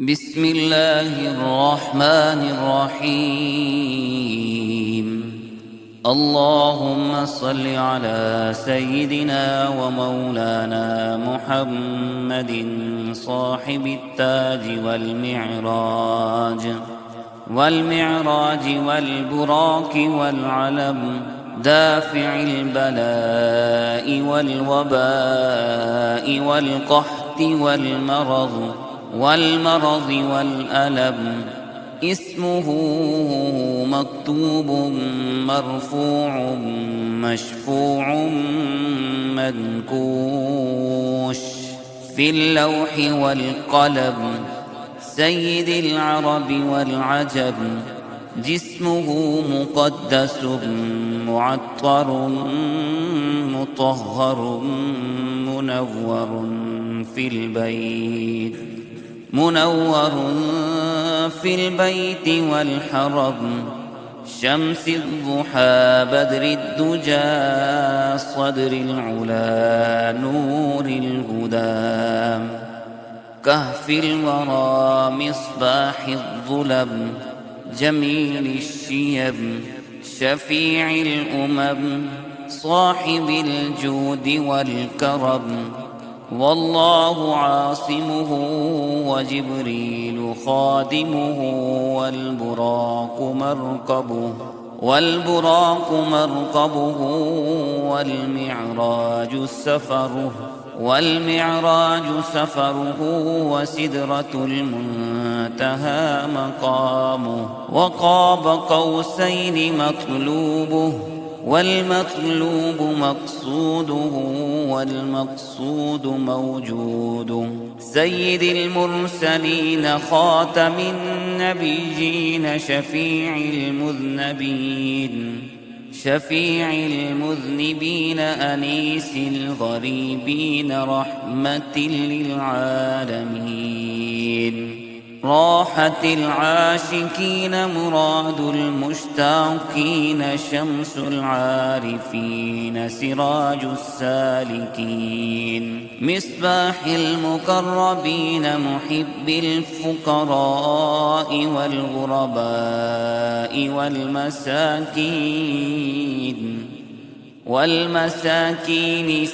بسم الله الرحمن الرحيم. اللهم صل على سيدنا ومولانا محمد صاحب التاج والمعراج والبراق والعلم، دافع البلاء والوباء والقحط والمرض والألم. اسمه مكتوب مرفوع مشفوع منكوش في اللوح والقلم، سيد العرب والعجم. جسمه مقدس معطر مطهر منور في البيت والحرم. شمس الضحى بدر الدجى، صدر العلا نور الهدى. كهف الورى مصباح الظلم، جميل الشيم شفيع الأمم. صاحب الجود والكرم، والله عاصمه وجبريل خادمه. والبراق مركبه والمعراج سفره. وسدرة المنتهى مقامه، وقاب قوسين مطلوبه، والمطلوب مقصوده، والمقصود موجود. سيد المرسلين خاتم النبيين، شفيع المذنبين أنيس الغريبين، رحمة للعالمين. راحة العاشقين مراد المشتاقين، شمس العارفين سراج السالكين. مصباح المقربين محب الفقراء والغرباء والمساكين.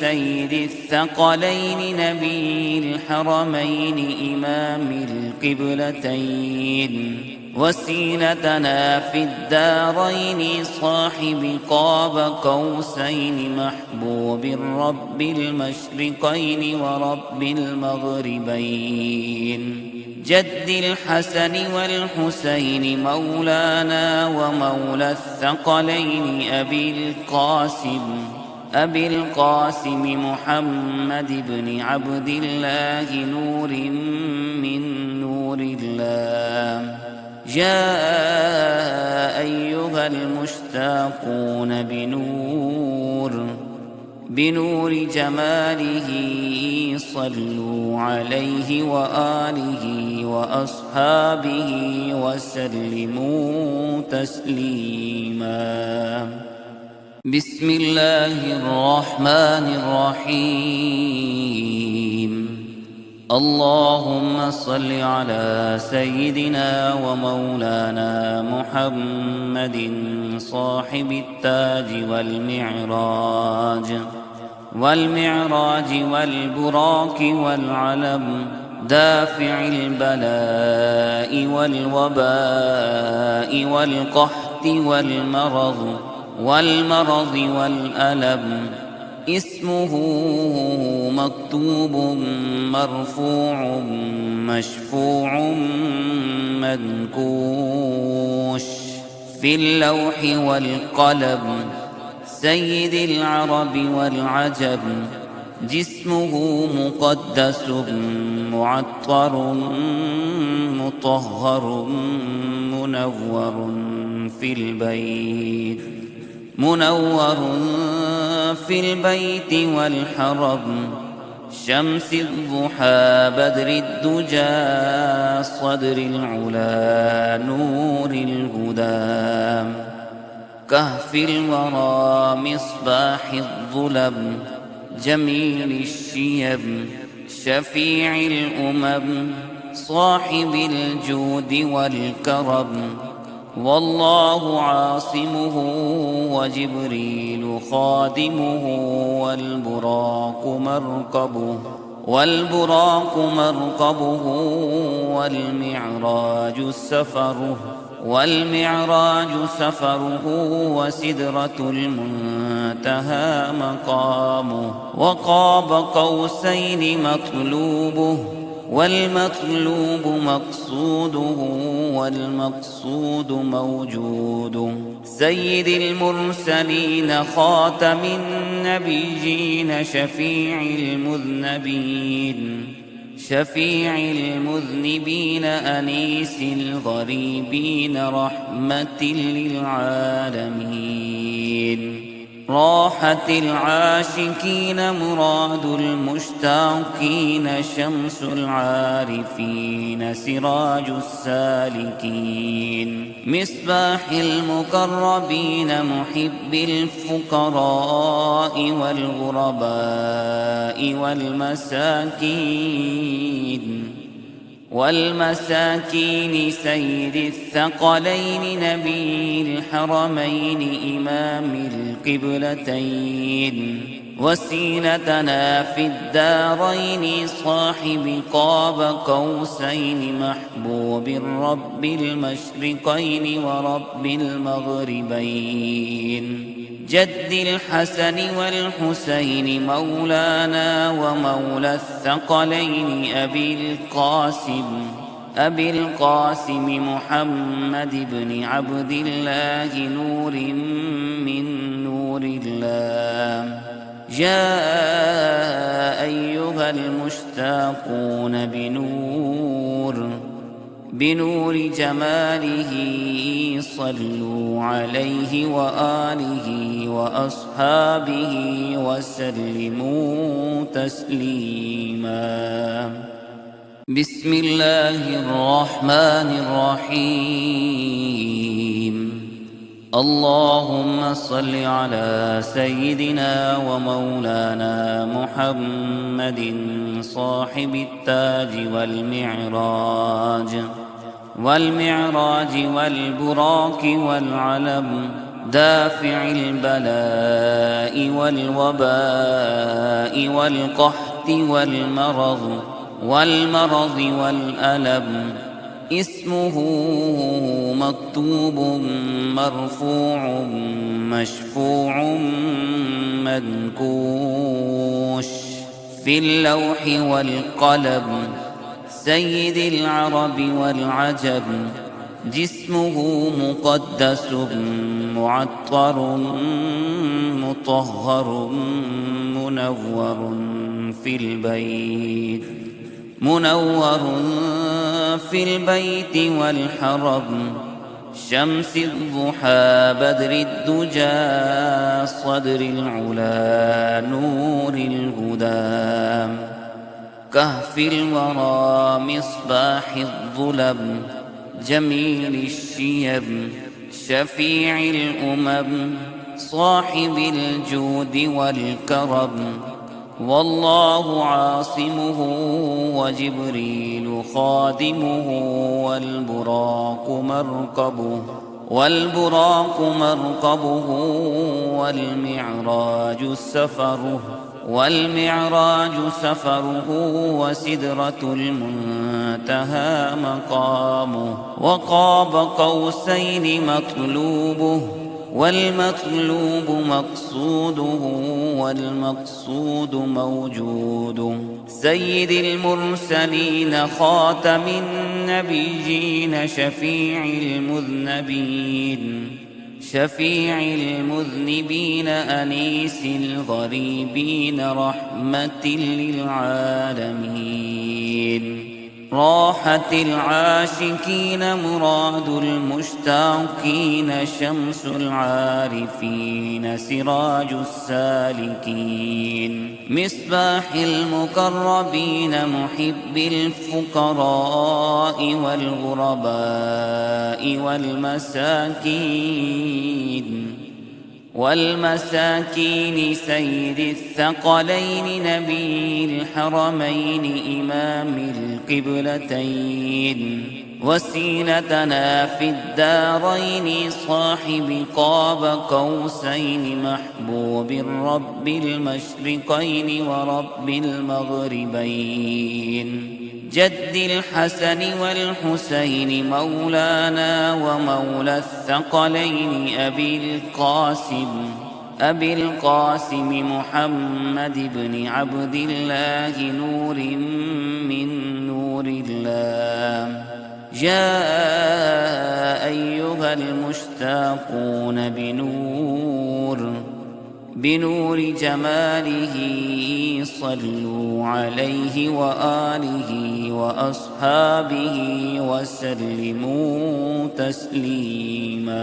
سيد الثقلين نبي الحرمين، إمام القبلتين. وسيلتنا في الدارين، صاحب قاب قوسين، محبوب رب المشرقين ورب المغربين. جد الحسن والحسين مولانا ومولى الثقلين، أبي القاسم محمد بن عبد الله، نور من نور الله. جاء أيها المشتاقون بنور جماله، صلوا عليه وآله وأصحابه وسلموا تسليما. بسم الله الرحمن الرحيم. اللهم صل على سيدنا ومولانا محمد صاحب التاج والمعراج والبراق والعلم، دافع البلاء والوباء والقحط والمرض والألم. اسمه مكتوب مرفوع مشفوع منكوش في اللوح والقلم، سيد العرب والعجم. جسمه مقدس معطر مطهر منور في البيت والحرم. شمس الضحى بدر الدجى، صدر العلا نور الهدى. كهف الورى مصباح الظلم، جميل الشيم شفيع الأمم صاحب الجود والكرم. والله عاصمه وجبريل خادمه والبراق مركبه والمعراج سفره وسدرة المنتهى مقامه. وقاب قوسين مطلوبه والمطلوب مقصوده والمقصود موجوده. سيد المرسلين خاتم النبيين شفيع المذنبين أنيس الغريبين رحمة للعالمين. راحة العاشقين مراد المشتاقين شمس العارفين سراج السالكين. مصباح المقربين محب الفقراء والغرباء والمساكين سيد الثقلين نبي الحرمين إمام القبلتين. وسيلتنا في الدارين صاحب قاب قوسين محبوب رب المشرقين ورب المغربين. جد الحسن والحسين مولانا ومولى الثقلين أبي القاسم محمد بن عبد الله نور من نور الله. جاء أيها المشتاقون بنور جماله صلوا عليه وآله وأصحابه وسلموا تسليما. بسم الله الرحمن الرحيم. اللهم صل على سيدنا ومولانا محمد صاحب التاج والمعراج والبراق والعلم دافع البلاء والوباء والقحط والمرض والألم. اسمه مكتوب مرفوع مشفوع منكوش في اللوح والقلم. سيد العرب والعجم جسمه مقدس معطر مطهر منور في البيت والحرم. شمس الضحى بدر الدجى صدر العلا نور الهدى. كهف الورى مصباح الظلم جميل الشيب شفيع الأمم صاحب الجود والكرم. والله عاصمه وجبريل خادمه والبراق مركبه والمعراج سفره وسدرة المنتهى مقامه. وقاب قوسين مطلوبه والمطلوب مقصوده والمقصود موجوده. سيد المرسلين خاتم النبيين شفيع المذنبين أنيس الغريبين رحمة للعالمين. راحة العاشقين مراد المشتاقين شمس العارفين سراج السالكين. مصباح المقربين محب الفقراء والغرباء والمساكين سيد الثقلين نبي الحرمين إمام القبلتين وسيلتنا في الدارين صاحب قاب قوسين محبوب رب المشرقين ورب المغربين جد الحسن والحسين مولانا ومولى الثقلين أبي القاسم محمد بن عبد الله نور من نور الله جاء أيها المشتاقون بنور جماله صلوا عليه وآله وأصحابه وسلموا تسليما.